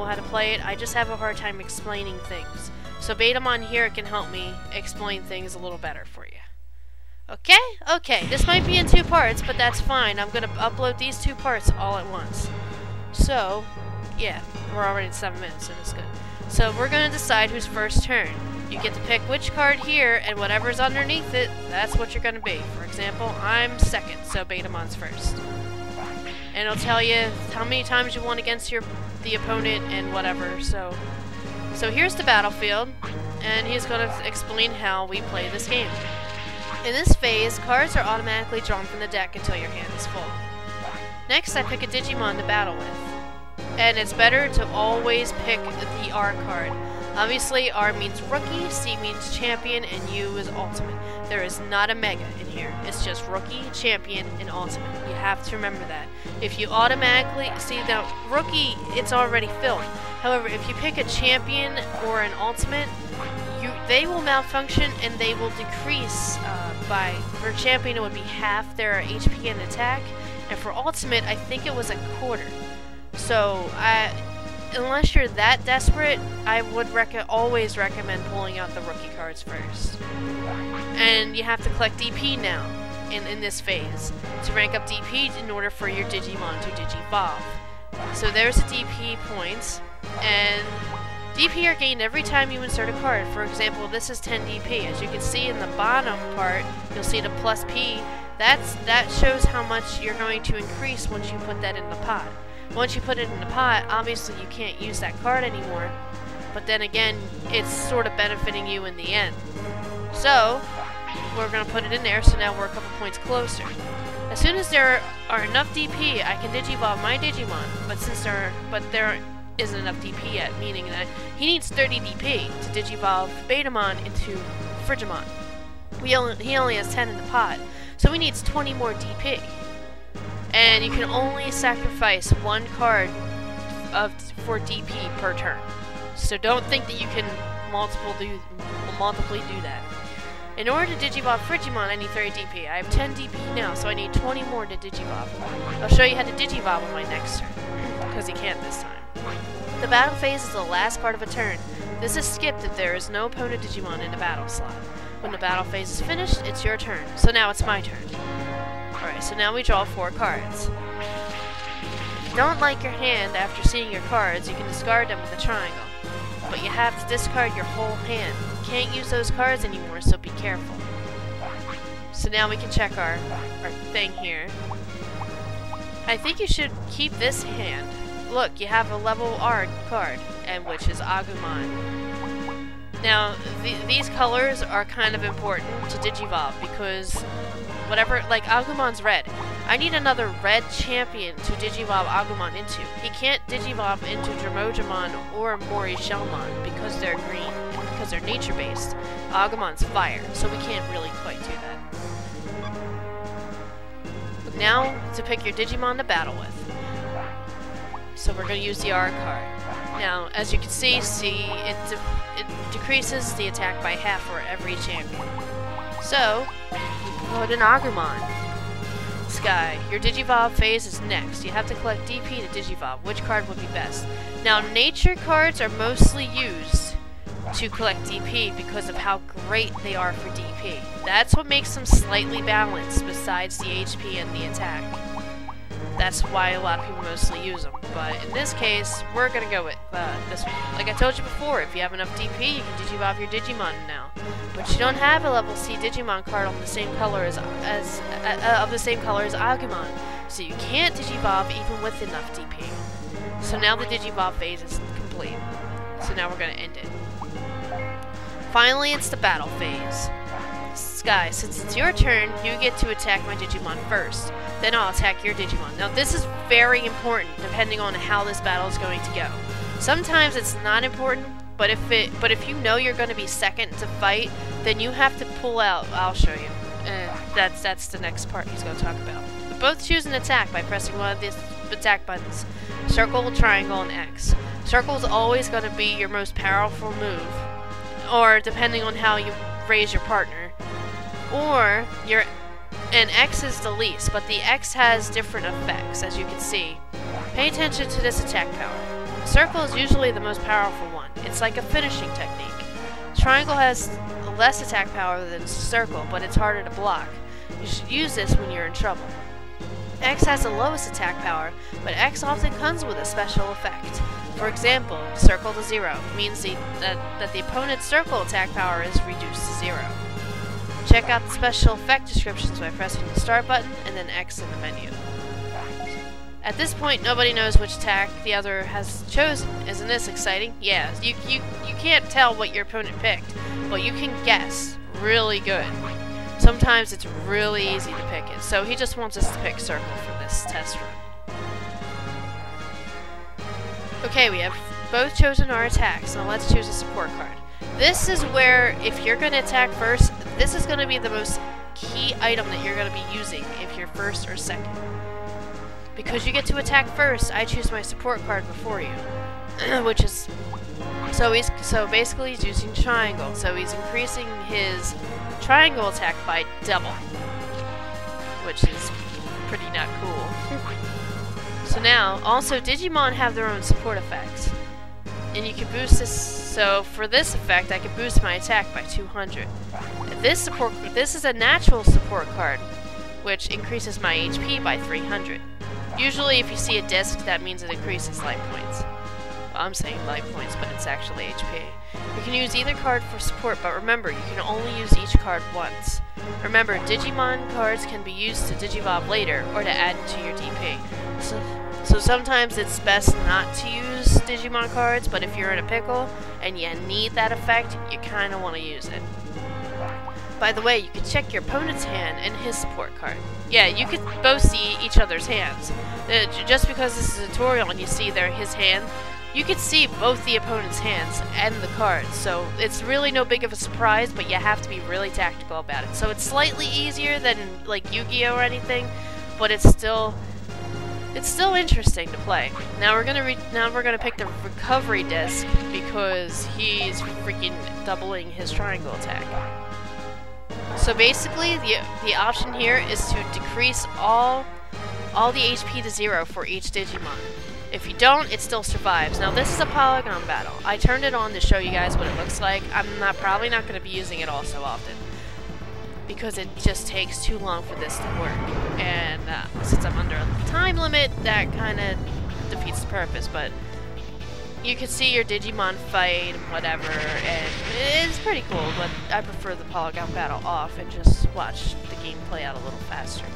how to play it. I just have a hard time explaining things. So Betamon here can help me explain things a little better for you. Okay? Okay, this might be in 2 parts, but that's fine. I'm gonna upload these 2 parts all at once. So, yeah, we're already at 7 minutes, and it's good. So we're gonna decide whose first turn. You get to pick which card here, and whatever's underneath it, that's what you're gonna be. For example, I'm second, so Betamon's first. And it'll tell you how many times you won against the opponent and whatever. So here's the battlefield, and he's going to explain how we play this game. In this phase, cards are automatically drawn from the deck until your hand is full. Next, I pick a Digimon to battle with. And it's better to always pick the R card. Obviously, R means rookie, C means champion, and U is ultimate. There is not a mega in here. It's just rookie, champion, and ultimate. You have to remember that. If you automatically see the rookie, it's already filled. However, if you pick a champion or an ultimate, they will malfunction and they will decrease for champion it would be half their HP and attack, and for ultimate I think it was a quarter. So unless you're that desperate, I would always recommend pulling out the rookie cards first. And you have to collect DP now in this phase to rank up DP in order for your Digimon to Digivolve. So there's the DP points, and DP are gained every time you insert a card. For example, this is 10 DP. As you can see in the bottom part, you'll see the plus P. That shows how much you're going to increase once you put that in the pot. Once you put it in the pot, obviously you can't use that card anymore, but then again, it's sort of benefiting you in the end. So, we're going to put it in there, so now we're a couple points closer. As soon as there are enough DP, I can Digivolve my Digimon, but there isn't enough DP yet, meaning that he needs 30 DP to Digivolve Betamon into Frigimon. He only has 10 in the pot, so he needs 20 more DP. And you can only sacrifice 1 card for DP per turn. So don't think that you can multiply do that. In order to Digivolve Frigimon, I need 30 DP. I have 10 DP now, so I need 20 more to Digivolve. I'll show you how to Digivolve on my next turn, because he can't this time. The battle phase is the last part of a turn. This is skipped if there is no opponent Digimon in the battle slot. When the battle phase is finished, it's your turn. So now it's my turn. Alright, so now we draw 4 cards. If you don't like your hand after seeing your cards, you can discard them with a triangle. But you have to discard your whole hand. You can't use those cards anymore, so be careful. So now we can check our thing here. I think you should keep this hand. Look, you have a level R card, and which is Agumon. Now, these colors are kind of important to Digivolve because like Agumon's red. I need another red champion to Digivolve Agumon into. He can't Digivolve into Dromojamon or Morishelmon because they're green and because they're nature-based. Agumon's fire, so we can't really quite do that. Now, to pick your Digimon to battle with. So we're going to use the R card. Now, as you can see it decreases the attack by half for every champion. So, put an Agumon. Sky, your Digivolve phase is next. You have to collect DP to Digivolve. Which card would be best? Now, nature cards are mostly used to collect DP because of how great they are for DP. That's what makes them slightly balanced besides the HP and the attack. That's why a lot of people mostly use them. But in this case, we're going to go with this one. Like I told you before, if you have enough DP, you can Digivolve your Digimon now. But you don't have a level C Digimon card on the same color as Agumon. So you can't Digivolve even with enough DP. So now the Digivolve phase is complete. So now we're going to end it. Finally, it's the battle phase. Sky, since it's your turn, you get to attack my Digimon first. Then I'll attack your Digimon. Now this is very important depending on how this battle is going to go. Sometimes it's not important, but if you know you're going to be second to fight, then you have to pull out. I'll show you. That's the next part he's going to talk about. But both choose an attack by pressing one of these attack buttons. Circle, triangle, and X. Circle is always going to be your most powerful move, or depending on how you raise your partner. And X is the least, but the X has different effects, as you can see. Pay attention to this attack power. Circle is usually the most powerful one. It's like a finishing technique. Triangle has less attack power than circle, but it's harder to block. You should use this when you're in trouble. X has the lowest attack power, but X often comes with a special effect. For example, circle to 0 means that the opponent's circle attack power is reduced to 0. Check out the special effect descriptions by pressing the start button and then X in the menu. At this point, nobody knows which attack the other has chosen. Isn't this exciting? Yeah, you can't tell what your opponent picked, but you can guess really good. Sometimes it's really easy to pick it, so he just wants us to pick circle for this test run. Okay, we have both chosen our attacks. Now let's choose a support card. This is where, if you're going to attack first, this is going to be the most key item that you're going to be using if you're first or second. Because you get to attack first, I choose my support card before you, which is so basically he's using triangle, so he's increasing his triangle attack by double, which is pretty not cool. So now, also Digimon have their own support effects, and you can boost this. So for this effect, I can boost my attack by 200. This is a natural support card, which increases my HP by 300. Usually if you see a disc, that means it increases life points. Well, I'm saying life points, but it's actually HP. You can use either card for support, but remember, you can only use each card once. Remember, Digimon cards can be used to Digivolve later, or to add to your DP. So sometimes it's best not to use Digimon cards, but if you're in a pickle, and you need that effect, you kinda wanna use it. By the way, you can check your opponent's hand and his support card. Yeah, you could both see each other's hands. Just because this is a tutorial and you see his hand, you could see both the opponent's hands and the cards. So it's really no big of a surprise, but you have to be really tactical about it. So it's slightly easier than like Yu-Gi-Oh or anything, but it's still interesting to play. Now we're gonna pick the recovery disc because he's freaking doubling his triangle attack. So basically, the option here is to decrease all the HP to 0 for each Digimon. If you don't, it still survives. Now this is a polygon battle. I turned it on to show you guys what it looks like. I'm probably not going to be using it all so often, because it just takes too long for this to work. And since I'm under a time limit, that kind of defeats the purpose. But you can see your Digimon fight and whatever, and it's pretty cool, but I prefer the polygon battle off and just watch the game play out a little faster.